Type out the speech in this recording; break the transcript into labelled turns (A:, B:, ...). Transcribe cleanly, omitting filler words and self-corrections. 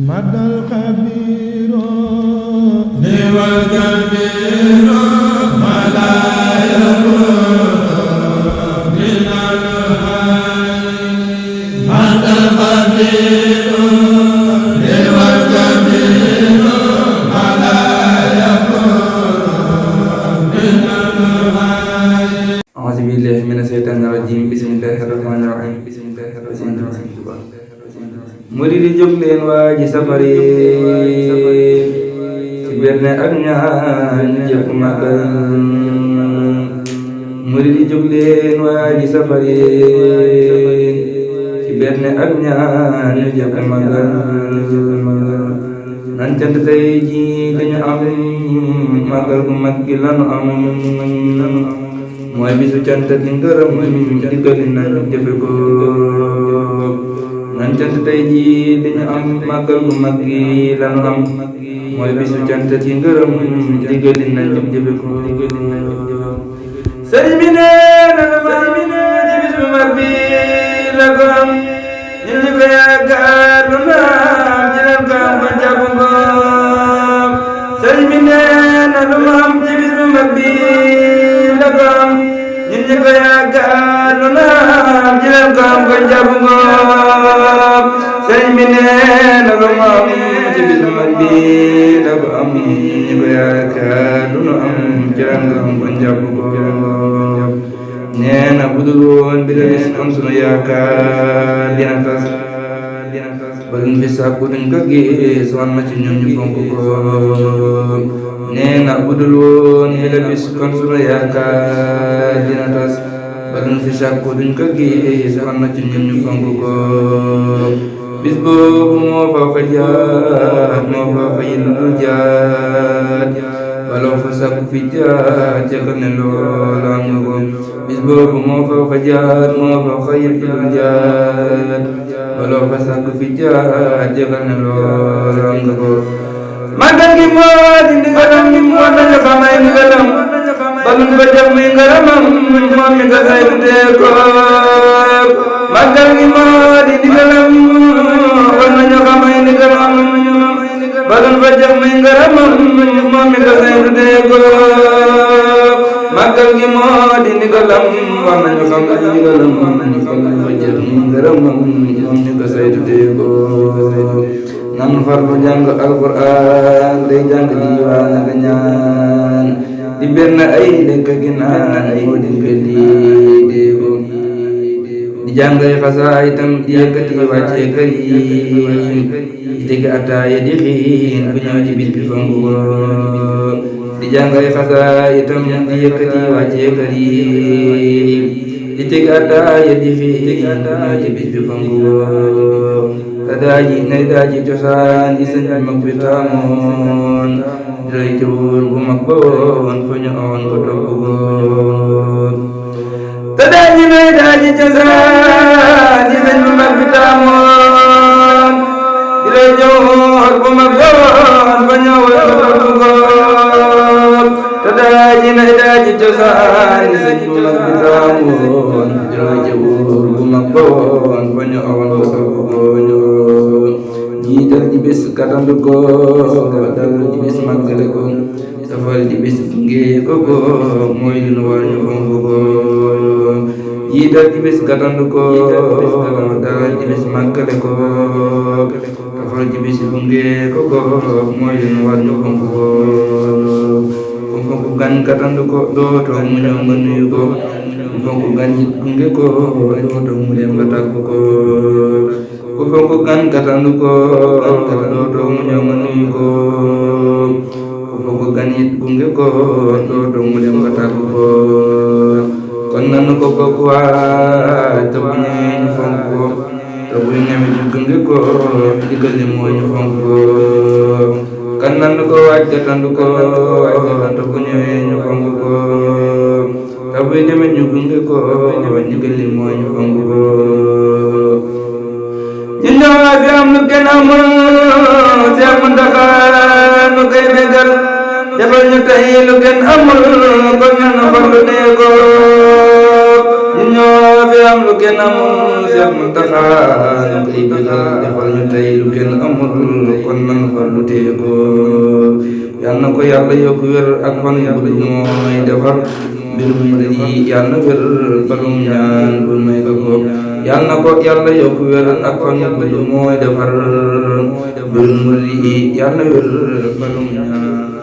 A: madal xabiiro niwal kabiiro malaayako minal hay madal xabiiro niwal kabiiro malaayako minal hay.
B: A'uuzu billahi mina shaytaani rajiim. Bismillahi rahmaani rahiim. murid yi jóg leen waaji safari ci berne ak ñaan jëf magal. murid yi jóg leen waaji safari ci berne ak ñaan jëf magal. nan cant tey ji dañu am magal gu mag gi lanu am mooy bisu cant di ngërëm diggali nañu jëfe ko. nan cant tey jii dañu am màggal gu mag gi lanu am mooy bisu cant ci ngërëm diggali nañu jëfe ko. sëriñ bi nee na dama ci bis bu mag bi la ko am ñun ñu ko yaakaar lu naam ci leen ko am kon jàpp ko. sëriñ bi nee na dama am ci bis bu mag bi la ko am ñun ñu ko yaakaar lu naam ci leen ko am kon jàpp ko. sëriñ bi nee na dama am ci bis bu mag bi la ko am ñun ñu ko yaakaar lu nu am ci leen ko am kon jàpp ko. nee na bu dul woon bi la bis kon sunu yaakaar dina tas ba luñ fi sàkku duñ ko gis wan na ci ñun ñu fonk ko. nee na bu dul woon bi la bis kon sunu yaakaar dina tas ba luñ fi sàkku duñ ko gis wan na ci ñun ñu fonk ko. bis boobu moo fa fa jaat moo fa fa yilul jaat walaw fa sàkku fi jaat jëkk ne lool am nga ko. bis boobu moo fa fa jaat moo fa fa yilul jaat walaw fa sàkku fi jaat jëkk ne lool am nga ko. màggal gi moo di ndigalam moo nañu xamay ndigalam ba luñ fa jëf muy ngaramam moom mi nga say dee ko. màggal gi moo di ndigalam war nañu xamay ndigalam ba luñ fa jëf muy ngaramam moom mi nga say dee ko. màggal gi moo di ndigalam war nañu xamay ndigalam ba luñ fa jëf muy ngaramam moom mi nga say dee ko. nan farlu jàng alquran day jàng diwaan ak ñaan di benn ay lekk gi naan moo di mbeddi déego di jàng ay xasaay itam di yëkkati wàccee kër yi di teg ataaya di xiin bu ñëw ci bis bi fonk ko. di jàng ay xasaay itam di yëkkati wàccee kër yi di teg ataaya di xiin bu ñëw ci bis bi fonk ko. te daaji nay daaji cosaan yi sëñ bi mag bi taamoon roy te wóor bu mag ba woon fa ñu awoon ko topp ko. te daaji nay daaji cosaan yi sëñ bi mag bi taamoon roy te wóor bu mag ba woon fa ñu awoon ko topp ko. te daaji nay daaji cosaan yi sëñ bi mag bi taamoon roy te wóor bu mag ba woon fa ñu awoon ko topp ko. jiital di bis katandu ko dal di bis màggale ko safal di bis gunge ko mooy li nu war ñu fonk ko. jiital di bis katandu ko dal di bis màggale ko safal di bis gunge ko mooy li nu war ñu fonk ko. fonk gan katandu ko dootoo mu ñëw nga nuyu ko fonk gan it gunge ko dootoo mu dem nga tàgg ko. ku fonk gan katandu ko dootoo mu ñëw nga nuyu ko ku fonk gan it gunge ko dootoo mu dem nga tàgg ko. kon nanu ko bokk waaj te bu ñëwee ñu fonk ko te bu ñëwee ñu gunge ko digal li mooy ñu fonk ko. kan nanu ko waaj katandu ko te bu ñëwee ñu fonk ko te bu ñëwee ñu gunge ko digal li mooy ñu fonk ko. ñun ñoo fi am lu kenn amul Seex Muntaxa nu koy bégal defal ñu tey lu kenn amul kon nanu farlu nee ko. ñu ñoo fi am lu kenn amul Seex Muntaxa ñu koy bëggal defal ñu tey lu kenn amul kon nan fa lu tee ko yal na ko yàlla yokk wér ak fan bu du mooy defar mbirum murid yi yal na wér balum ñaan bul may ko ko yal na ko yàlla yokk wér ak fan bu du mooy defar mbirum murid yi yal na wér balum ñaan